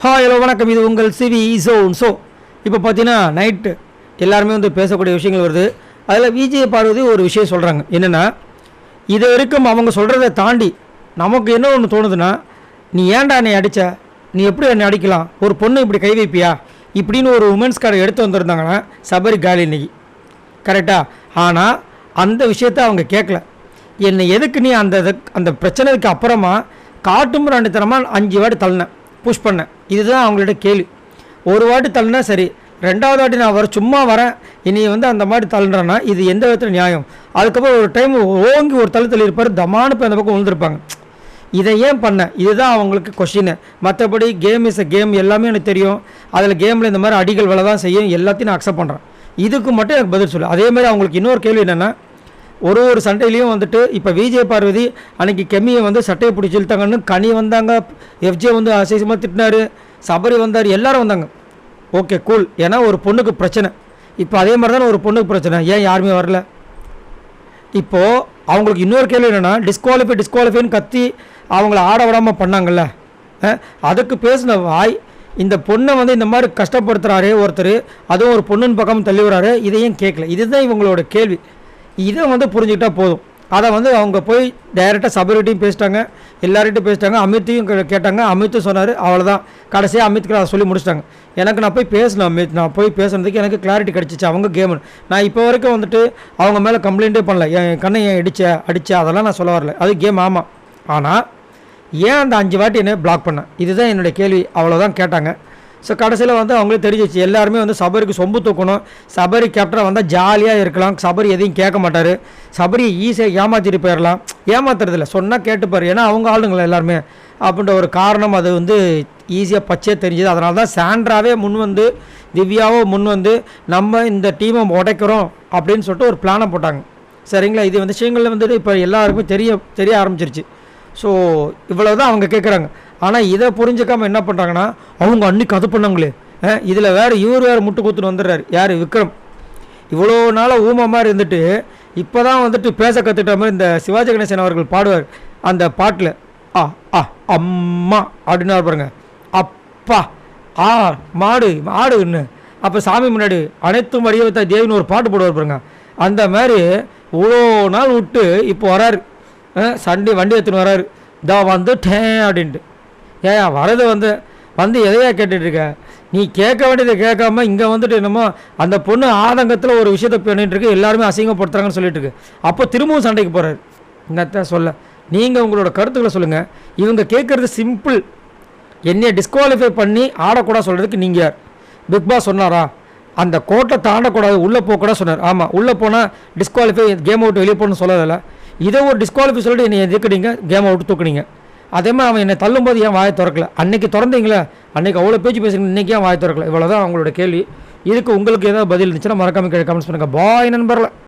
Hello வணக்கம். இது உங்கள் சிவி ஜோன். இப்போ பார்த்தீங்கன்னா நைட்டு எல்லாருமே பேசக்கூடிய விஷயங்கள் வருது. அதில் விஜய் பார்வதி ஒரு விஷயம் சொல்கிறாங்க. என்னென்னா, இது வரைக்கும் அவங்க சொல்கிறத தாண்டி நமக்கு என்ன ஒன்று தோணுதுன்னா, நீ ஏன்டா என்னை அடித்த, நீ எப்படி என்னை அடிக்கலாம், ஒரு பொண்ணு இப்படி கை வைப்பியா இப்படின்னு ஒரு உமன்ஸ் கார்டை எடுத்து வந்திருந்தாங்கன்னா சபரி காலி இன்னைக்கு கரெக்டாக. ஆனால் அந்த விஷயத்த அவங்க கேட்கல. என்னை எதுக்கு நீ அந்த பிரச்சனைக்கு அப்புறமா காட்டும் ரெண்டுத்தனமாக 5 வாட்டி தள்ளினேன், புஷ் பண்ணேன். இதுதான் அவங்கள்ட்ட கேள்வி. ஒரு வாட்டி தள்ளினா சரி, 2வது வாட்டி நான் சும்மா வரேன், இனி அந்த மாதிரி தள்ளுறேன்னா இது எந்த விதத்தில் நியாயம்? அதுக்கப்புறம் ஒரு டைம் ஓங்கி ஒரு தள்ளி இருப்பார், தமானு போய் அந்த பக்கம் விழுந்திருப்பாங்க. இதை ஏன் பண்ண? இதுதான் அவங்களுக்கு கொஷின். மற்றபடி கேம் இஸ் அ கேம், எல்லாமே எனக்கு தெரியும். அதில் கேமில் இந்த மாதிரி அடிகள் வேலை தான் செய்யும், எல்லாத்தையும் நான் அக்செப்ட் பண்ணுறேன். இதுக்கு மட்டும் எனக்கு பதில் சொல்லு. அதே மாதிரி அவங்களுக்கு இன்னொரு கேள்வி என்னென்னா, ஒரு சண்டையிலையும் இப்போ விஜய் பார்வதி அன்றைக்கி கெமியை சட்டையை பிடிச்சி இழுத்தாங்கன்னு கனி வந்தாங்க, எஃப்ஜே அசேசமாக திட்டினார், சபரி வந்தார், எல்லோரும் வந்தாங்க. Okay cool. ஏன்னா ஒரு பொண்ணுக்கு பிரச்சனை. இப்போ அதே மாதிரி தானே ஒரு பொண்ணுக்கு பிரச்சனை, ஏன் யாருமே வரல? இப்போது அவங்களுக்கு இன்னொரு கேள்வி என்னென்னா, டிஸ்குவாலிஃபைன்னு கத்தி அவங்கள ஆட விடாமல் பண்ணாங்கல்ல, அதுக்கு பேசின வாய் இந்த பொண்ணை இந்த மாதிரி கஷ்டப்படுத்துகிறாரே ஒருத்தர், அதுவும் ஒரு பொண்ணுன்னு பக்கம் தள்ளி வராரு, இதையும் கேட்கல. இதுதான் இவங்களோட கேள்வி. இதை புரிஞ்சுக்கிட்டால் போதும். அதை அவங்க போய் டைரெக்டாக சபரிட்டையும் பேசிட்டாங்க, எல்லார்கிட்டையும் பேசிட்டாங்க, அமித்தையும் கேட்டாங்க. அமித்தும் சொன்னார், அவ்வளோதான். கடைசியாக அமித்துக்கு அதை சொல்லி முடிச்சிட்டாங்க. நான் போய் பேசினேன் அமித், நான் போய் பேசுனதுக்கு எனக்கு கிளாரிட்டி கிடச்சிச்சு. அவங்க கேமு நான் இப்போ வரைக்கும் அவங்க மேலே கம்ப்ளைண்ட்டே பண்ணல. என் கண்ணை ஏன் அடித்த அதெல்லாம் நான் சொல்ல வரல, அது கேம். ஆமாம், ஆனால் ஏன் அந்த 5 வாட்டி என்ன பிளாக் பண்ணேன், இதுதான் என்னுடைய கேள்வி. அவ்வளோதான் கேட்டாங்க. ஸோ கடைசியில் அவங்களே தெரிஞ்சிச்சு. எல்லாருமே சபரிக்கு சொம்பு தூக்கணும், சபரி கேப்டனாக வந்தால் ஜாலியாக இருக்கலாம், சபரி எதையும் கேட்க மாட்டார், சபரி ஈஸியாக ஏமாற்றிட்டு போயிடலாம். ஏமாத்துறதில்ல, சொன்னால் கேட்டுப்பார், ஏன்னா அவங்க ஆளுங்களா எல்லாருமே அப்படின்ற ஒரு காரணம் அது ஈஸியாக பச்சையாக தெரிஞ்சுது. அதனால தான் சாண்ட்ராவே திவ்யாவோ நம்ம இந்த டீமை உடைக்கிறோம் அப்படின்னு சொல்லிட்டு ஒரு பிளானை போட்டாங்க. சரிங்களா? இது விஷயங்களில் இப்போ எல்லாருக்குமே தெரிய ஆரம்பிச்சிருச்சு. ஸோ இவ்வளோ தான் அவங்க கேட்குறாங்க. ஆனால் இதை புரிஞ்சுக்காமல் என்ன பண்ணுறாங்கன்னா, அவங்க அன்றைக்கி அது பண்ணாங்களே, இதில் இவர் முட்டு குத்துன்னு வந்துடுறாரு. யார்? விக்ரம். இவ்வளோ நாளாக ஊமை மாதிரி இருந்துட்டு இப்போ தான் பேச கற்றுக்கிட்ட மாதிரி இந்த சிவாஜி கணேசன் அவர்கள் பாடுவார் அந்த பாட்டில், அம்மா அப்படின்னு பாருங்க, அப்பா மாடுன்னு. அப்போ சாமி முன்னாடி அனைத்தும் வடிவத்தை தேவின்னு ஒரு பாட்டு போடுவார் பாருங்க. அந்த மாதிரி இவ்வளோ நாள் விட்டு இப்போ வராரு, சண்டே வண்டி எடுத்துன்னு வராரு, வந்துட்டேன் அப்படின்ட்டு. ஏன் வரது எதையா கேட்டுட்ருக்க? நீ கேட்க வேண்டியதை கேட்காம இங்கே என்னமோ அந்த பொண்ணு ஆதங்கத்தில் ஒரு விஷயத்தை பண்ணிகிட்ருக்கு, எல்லாருமே அசிங்கப்படுத்துறாங்கன்னு சொல்லிட்டு இருக்கு. அப்போ திரும்பவும் சண்டைக்கு போகிறாரு. என்னத்தான் சொல்ல, நீங்கள் உங்களோட கருத்துக்களை சொல்லுங்கள். இவங்க கேட்குறது சிம்பிள், என்னையை டிஸ்குவாலிஃபை பண்ணி ஆடக்கூடாது சொல்கிறதுக்கு நீங்கள் யார்? பிக் பாஸ் சொன்னாரா அந்த கோட்டை தாண்டக்கூடாது, உள்ளே போகக்கூடாது சொன்னார். ஆமாம், உள்ளே போனால் டிஸ்குவாலிஃபை, கேம் அவுட் வெளியே போகணும்னு சொல்லலை. இதை ஒரு டிஸ்குவாலிஃபை சொல்லிட்டு என்னை எதுக்குறீங்க, கேம் அவுட் தூக்குனீங்க. அதே மாதிரி அவன் என்னை தள்ளும்போது ஏன் வாயை திறக்கல? அன்றைக்கி திறந்தீங்களே, அன்றைக்கி அவ்வளோ பேச்சு பேசுகிறீங்க, இன்றைக்கி ஏன் வாயை திறக்கல? இவ்வளோ தான் அவங்களோட கேள்வி. இதுக்கு உங்களுக்கு ஏதாவது பதில் இருந்துச்சுன்னா மறக்காம கமெண்ட்ஸ் பண்ணுங்கள். பாய் நண்பர்களே.